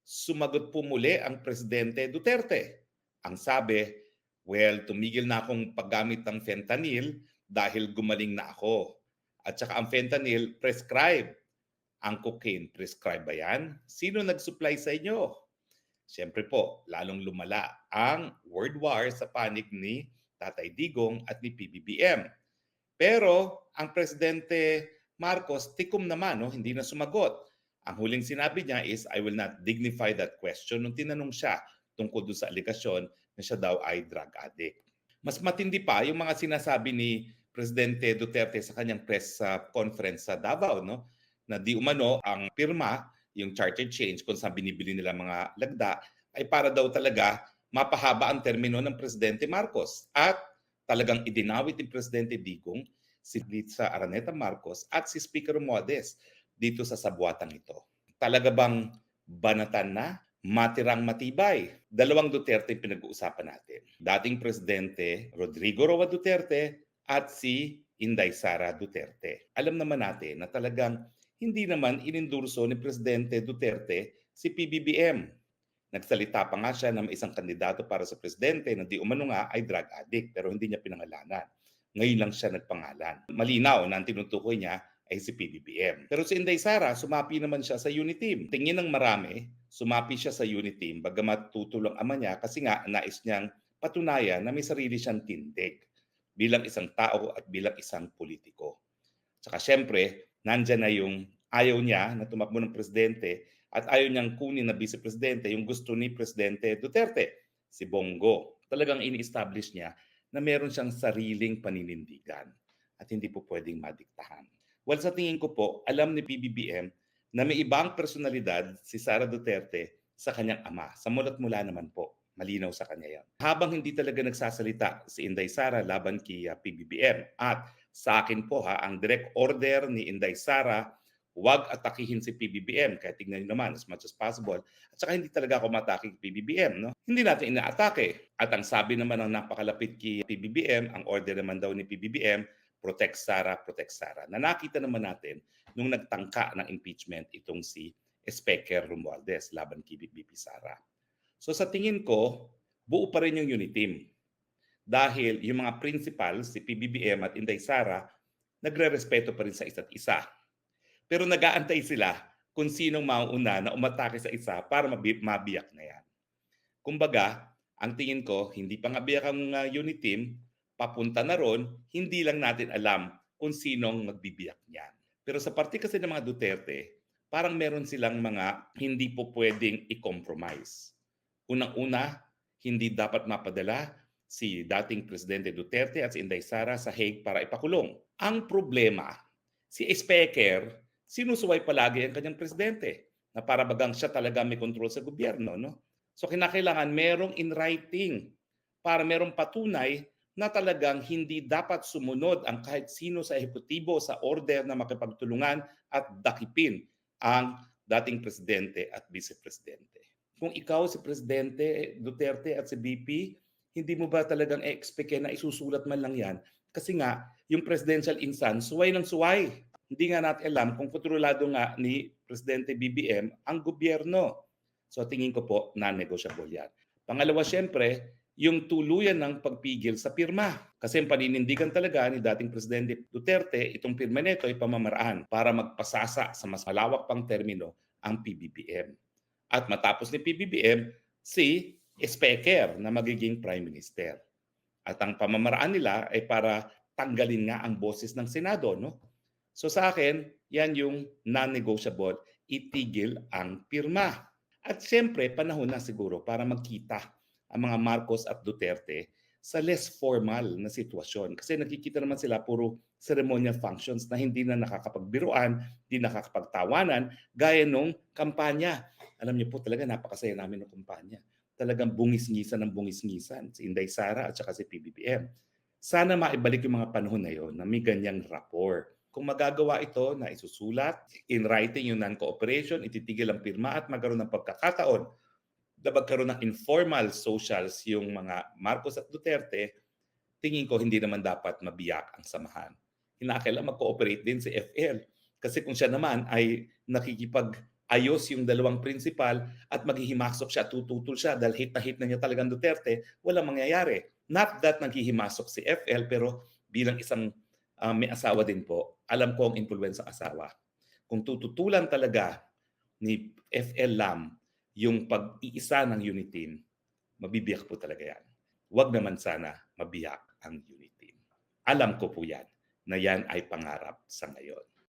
sumagot po muli ang Presidente Duterte. Ang sabi, well, tumigil na akong paggamit ng fentanyl dahil gumaling na ako. At saka ang fentanyl, prescribe. Ang cocaine, prescribe ba yan? Sino nag-supply sa inyo? Siyempre po, lalong lumala ang word war sa panig ni Tatay Digong at ni PBBM. Pero ang Presidente Marcos, tikom naman, no? Hindi na sumagot. Ang huling sinabi niya is, I will not dignify that question nung tinanong siya tungkol doon sa aligasyon na siya daw ay drug addict. Mas matindi pa yung mga sinasabi ni Presidente Duterte sa kanyang press conference sa Davao, no? Na di umano ang pirma, yung charter change kung saan binibili nila mga lagda, ay para daw talaga mapahaba ang termino ng Presidente Marcos. At talagang idinawit ni Presidente Digong si Litza Araneta Marcos at si Speaker Romualdez dito sa sabuatang ito. Talaga bang banatan na? Matirang matibay. Dalawang Duterte pinag-uusapan natin. Dating Presidente Rodrigo Roa Duterte at si Inday Sara Duterte. Alam naman natin na talagang hindi naman inendurso ni Presidente Duterte si PBBM. Nagsalita pa nga siya na may isang kandidato para sa presidente na di umano nga ay drug addict pero hindi niya pinangalanan. Ngayon lang siya nagpangalan. Malinaw na ang tinutukoy niya ay si PBBM. Pero si Inday Sara, sumapi naman siya sa unit team. Tingin ng marami, sumapi siya sa unit team bagamat tutulong ama niya kasi nga nais niyang patunayan na may sarili siyang tindig bilang isang tao at bilang isang politiko. Tsaka syempre, nandyan na yung ayaw niya na tumakbo ng presidente at ayaw niyang kunin na vice-presidente yung gusto ni Presidente Duterte, si Bongo. Talagang ini-establish niya na meron siyang sariling paninindigan at hindi po pwedeng madiktahan. Well, sa tingin ko po, alam ni PBBM na may ibang personalidad si Sara Duterte sa kanyang ama. Sa mulat mula naman po, malinaw sa kanya yan. Habang hindi talaga nagsasalita si Inday Sara laban kay PBBM at sa akin po ang direct order ni Inday Sara, huwag atakihin si PBBM. Kaya tingnan nyo naman as much as possible. At saka hindi talaga ako matake kay PBBM. No? Hindi natin inaatake. At ang sabi naman ng napakalapit kay PBBM, ang order naman daw ni PBBM, protect Sara, protect Sara. Na nakita naman natin nung nagtangka ng impeachment itong si Speaker Romualdez laban kay BP Sara. So sa tingin ko, buo pa rin yung unit team. Dahil yung mga principal, si PBBM at Inday Sara, nagre-respeto pa rin sa isa't isa. Pero nag-aantay sila kung sinong mauuna na umatake sa isa para mabiyak na yan. Kumbaga, ang tingin ko, hindi pa nga biyak ang unit team, papunta na ron, hindi lang natin alam kung sinong magbibiyak niyan. Pero sa parte kasi ng mga Duterte, parang meron silang mga hindi po pwedeng i-compromise. Unang-una, hindi dapat mapadala si dating Presidente Duterte at si Inday Sara sa Hague para ipakulong. Ang problema, si Speaker, sinusuway palagi ang kanyang presidente na para bagang siya talaga may control sa gobyerno. No? So kinakailangan merong in writing para merong patunay na talagang hindi dapat sumunod ang kahit sino sa ehekutibo sa order na makipagtulungan at dakipin ang dating presidente at vice-presidente. Kung ikaw si Presidente Duterte at si BP, hindi mo ba talagang expect na isusulat man lang yan? Kasi nga, yung presidential instance, suway ng suway. Hindi nga natin alam kung kontrolado nga ni Presidente BBM ang gobyerno. So tingin ko po, non-negotiable yan. Pangalawa, syempre, yung tuluyan ng pagpigil sa pirma. Kasi ang paninindigan talaga ni dating Presidente Duterte, itong pirma nito ay pamamaraan para magpasasa sa mas malawak pang termino ang PBBM. At matapos ni PBBM, si Speaker na magiging Prime Minister. At ang pamamaraan nila ay para tanggalin nga ang boses ng Senado. No? So sa akin, yan yung non-negotiable, itigil ang pirma. At siyempre, panahon na siguro para magkita ang mga Marcos at Duterte sa less formal na sitwasyon. Kasi nakikita naman sila puro ceremonial functions na hindi na nakakapagbiruan, hindi nakakapagtawanan, gaya nung kampanya. Alam niyo po talaga, napakasaya namin ng kampanya. Talagang bungis-ngisan ng bungis-ngisan si Inday Sara at saka si PBBM. Sana maibalik yung mga panahon na yon na may ganyang rapport. Kung magagawa ito na isusulat, in writing yung non-cooperation, ititigil ang pirma at magkaroon ng pagkakataon na magkaroon ng informal socials yung mga Marcos at Duterte, tingin ko hindi naman dapat mabiyak ang samahan. Kinakailangan mag-cooperate din si FL. Kasi kung siya naman ay nakikipag ayos yung dalawang principal at maghihimasok siya at tututol siya dahil hit na niya talagang Duterte, walang mangyayari. Not that naghihimasok si FL, pero bilang isang may asawa din po, alam ko ang influence ng asawa. Kung tututulan talaga ni FL Lam yung pag-iisa ng unit team, mabibiyak po talaga yan. Huwag naman sana mabiyak ang unit team. Alam ko po yan, na yan ay pangarap sa ngayon.